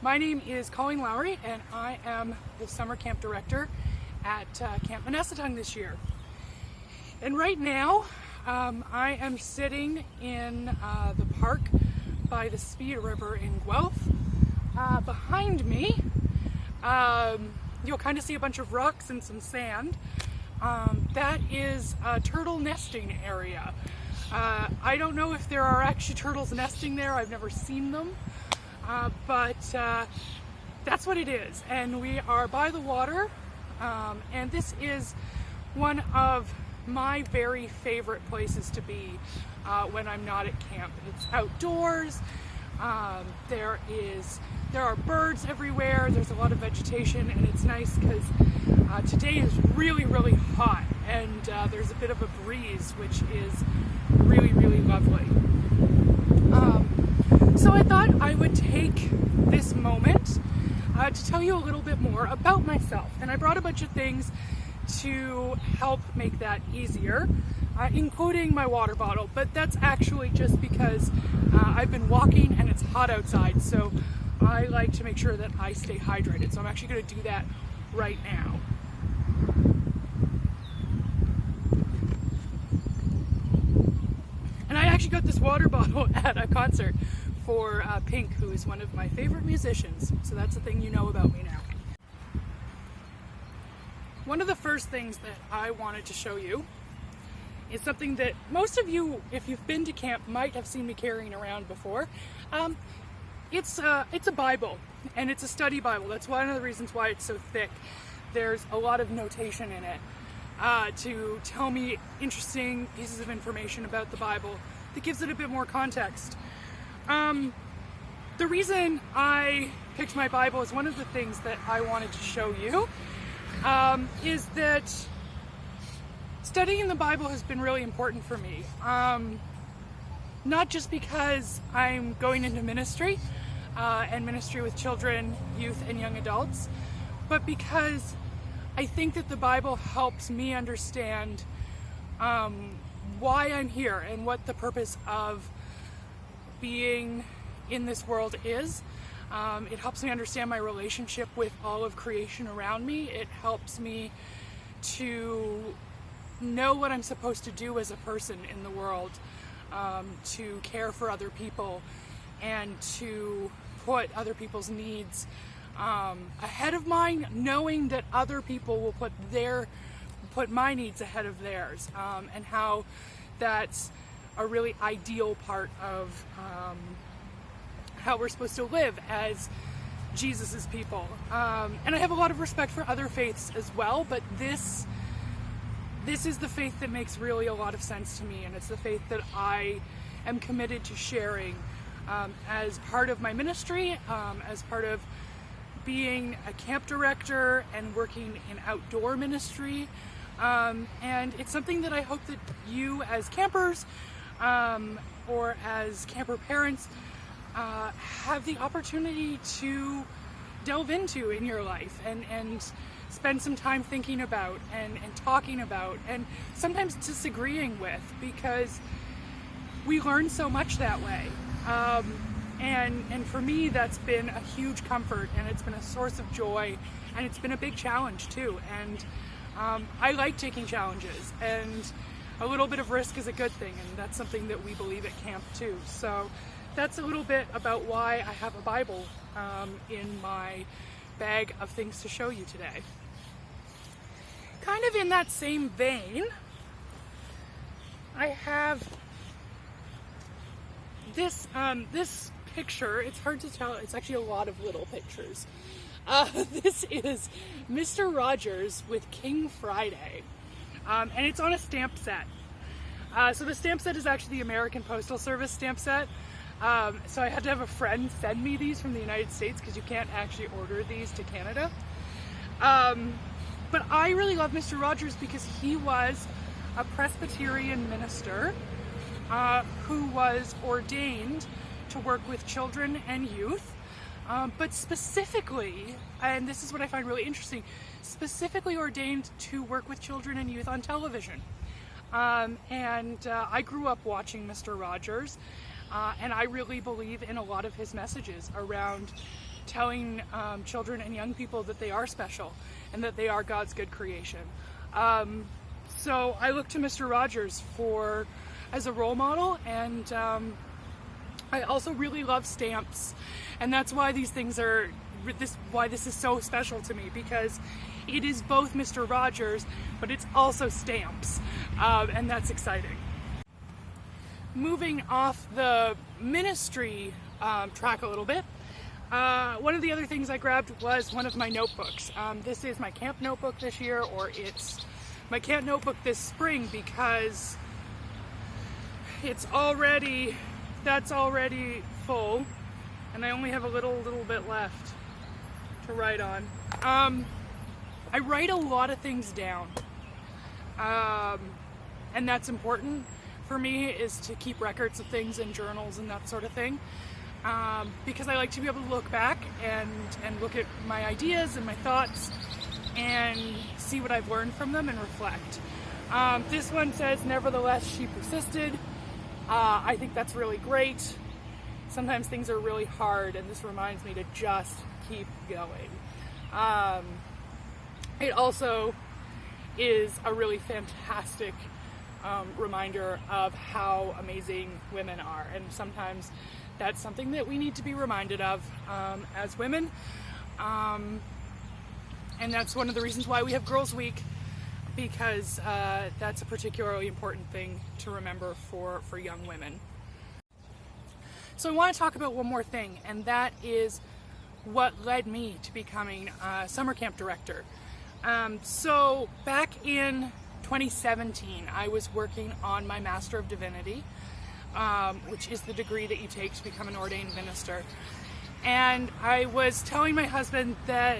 My name is Colleen and I am the summer camp director at Camp Menesetung this year. And right now, I am sitting in the park by the Speed River in Guelph. Behind me, you'll kind of see a bunch of rocks and some sand. That is a turtle nesting area. I don't know if there are actually turtles nesting there. I've never seen them. But that's what it is. And we are by the water. And this is one of my very favorite places to be when I'm not at camp. It's outdoors. There are birds everywhere. There's a lot of vegetation, and it's nice because today is really, really hot, and there's a bit of a breeze, which is really, really lovely. So I thought I would take this moment to tell you a little bit more about myself, and I brought a bunch of things to help make that easier, including my water bottle, but that's actually just because I've been walking and it's hot outside, so I like to make sure that I stay hydrated. So I'm actually going to do that right now. And I actually got this water bottle at a concert for Pink, who is one of my favorite musicians. So that's the thing you know about me now. One of the first things that I wanted to show you is something that most of you, if you've been to camp, might have seen me carrying around before. It's a Bible, and it's a study Bible. That's one of the reasons why it's so thick. There's a lot of notation in it to tell me interesting pieces of information about the Bible that gives it a bit more context. The reason I picked my Bible is one of the things that I wanted to show you is that studying the Bible has been really important for me. Not just because I'm going into ministry and ministry with children, youth, and young adults, but because I think that the Bible helps me understand why I'm here and what the purpose of being in this world is. It helps me understand my relationship with all of creation around me. It helps me to know what I'm supposed to do as a person in the world, to care for other people and to put other people's needs ahead of mine, knowing that other people will put my needs ahead of theirs, and how that's a really ideal part of how we're supposed to live as Jesus's people. And I have a lot of respect for other faiths as well, but this is the faith that makes really a lot of sense to me, and it's the faith that I am committed to sharing as part of my ministry, as part of being a camp director and working in outdoor ministry. And it's something that I hope that you as campers or as camper parents have the opportunity to delve into in your life and spend some time thinking about and talking about and sometimes disagreeing with, because we learn so much that way. And for me, that's been a huge comfort, and it's been a source of joy, and it's been a big challenge too. And I like taking challenges, and a little bit of risk is a good thing, and that's something that we believe at camp too. So that's a little bit about why I have a Bible in my bag of things to show you today. Kind of in that same vein, I have this picture. It's hard to tell. It's actually a lot of little pictures. This is Mr. Rogers with King Friday, and it's on a stamp set. So the stamp set is actually the American Postal Service stamp set. So I had to have a friend send me these from the United States because you can't actually order these to Canada. But I really love Mr. Rogers because he was a Presbyterian minister who was ordained to work with children and youth, but specifically, and this is what I find really interesting, specifically ordained to work with children and youth on television. I grew up watching Mr. Rogers, and I really believe in a lot of his messages around telling children and young people that they are special and that they are God's good creation. So I look to Mr. Rogers as a role model, and I also really love stamps, and that's why these things are why this is so special to me, because it is both Mr. Rogers, but it's also stamps, and that's exciting. Moving off the ministry track a little bit, one of the other things I grabbed was one of my notebooks. This is my camp notebook this year, or it's my camp notebook this spring, because that's already full, and I only have a little bit left to write on. I write a lot of things down, and that's important for me, is to keep records of things in journals and that sort of thing, because I like to be able to look back and look at my ideas and my thoughts and see what I've learned from them and reflect. This one says, "Nevertheless, she persisted." I think that's really great. Sometimes things are really hard, and this reminds me to just keep going. It also is a really fantastic reminder of how amazing women are, and sometimes that's something that we need to be reminded of as women, and that's one of the reasons why we have Girls Week, because that's a particularly important thing to remember for young women. So I want to talk about one more thing, and that is what led me to becoming a summer camp director. So back in 2017, I was working on my Master of Divinity, which is the degree that you take to become an ordained minister. And I was telling my husband that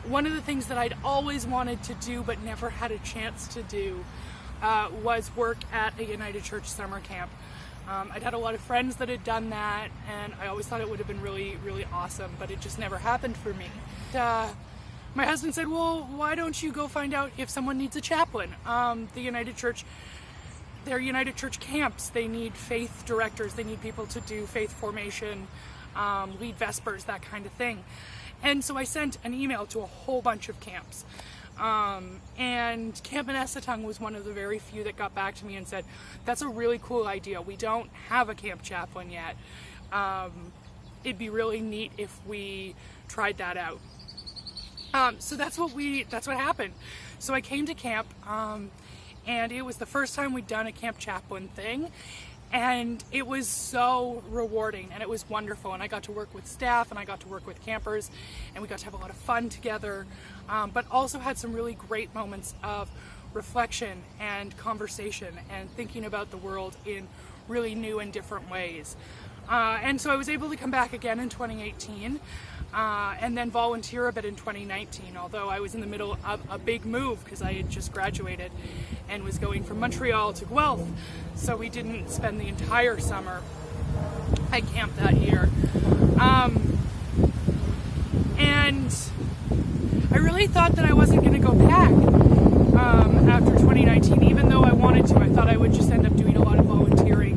one of the things that I'd always wanted to do but never had a chance to do was work at a United Church summer camp. I'd had a lot of friends that had done that, and I always thought it would have been really, really awesome, but it just never happened for me. My husband said, "Well, why don't you go find out if someone needs a chaplain?" The United Church, they're United Church camps. They need faith directors. They need people to do faith formation, lead Vespers, that kind of thing. And so I sent an email to a whole bunch of camps. And Camp Menesetung was one of the very few that got back to me and said, "That's a really cool idea. We don't have a camp chaplain yet. It'd be really neat if we tried that out." So that's what happened. So I came to camp, and it was the first time we'd done a camp chaplain thing, and it was so rewarding, and it was wonderful, and I got to work with staff, and I got to work with campers, and we got to have a lot of fun together, but also had some really great moments of reflection and conversation and thinking about the world in really new and different ways. And so I was able to come back again in 2018, and then volunteer a bit in 2019, although I was in the middle of a big move because I had just graduated and was going from Montreal to Guelph, so we didn't spend the entire summer at camp that year. And I really thought that I wasn't going to go back after 2019, even though I wanted to. I thought I would just end up doing a lot of volunteering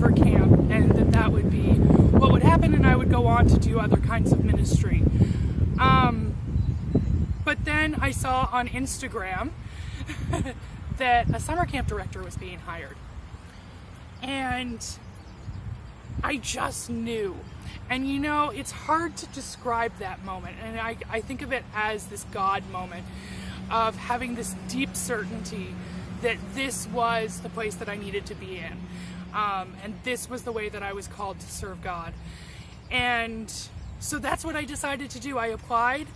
for camp, and that would be what would happen, and I would go on to do other kinds of ministry. But then I saw on Instagram that a summer camp director was being hired, and I just knew. And you know, it's hard to describe that moment, and I think of it as this God moment of having this deep certainty that this was the place that I needed to be in, and this was the way that I was called to serve God. And so that's what I decided to do. I applied.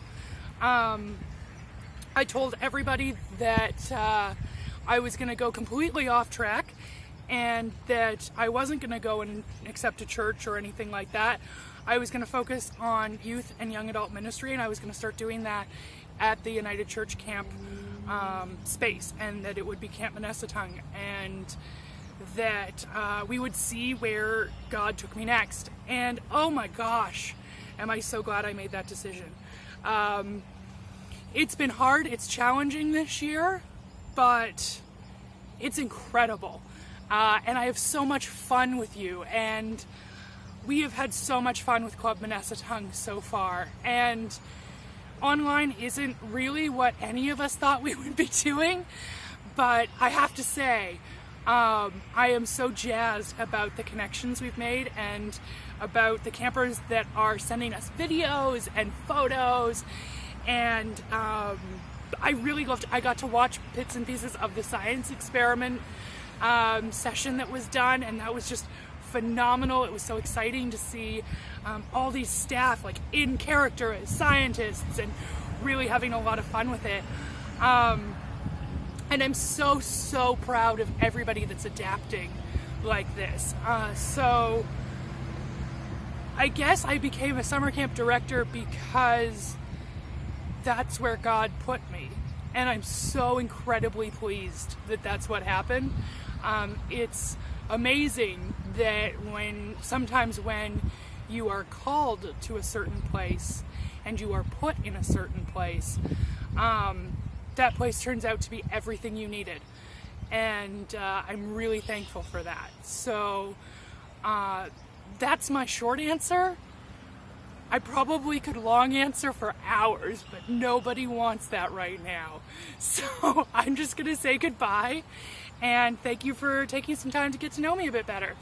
I told everybody that I was going to go completely off track, and that I wasn't going to go and accept a church or anything like that. I was going to focus on youth and young adult ministry, and I was going to start doing that at the United Church camp space, and that it would be Camp Menesetung, and that we would see where God took me next. And oh my gosh, am I so glad I made that decision. It's been hard, it's challenging this year, but it's incredible. And I have so much fun with you, and we have had so much fun with Club Menesetung so far, and online isn't really what any of us thought we would be doing, but I have to say, I am so jazzed about the connections we've made and about the campers that are sending us videos and photos, and I got to watch bits and pieces of the science experiment session that was done, and that was just phenomenal. It was so exciting to see all these staff like in character as scientists and really having a lot of fun with it. And I'm so proud of everybody that's adapting like this. So I guess I became a summer camp director because that's where God put me. And I'm so incredibly pleased that that's what happened. It's amazing that sometimes when you are called to a certain place and you are put in a certain place, that place turns out to be everything you needed. And I'm really thankful for that. So that's my short answer. I probably could long answer for hours, but nobody wants that right now. So I'm just gonna say goodbye, and thank you for taking some time to get to know me a bit better.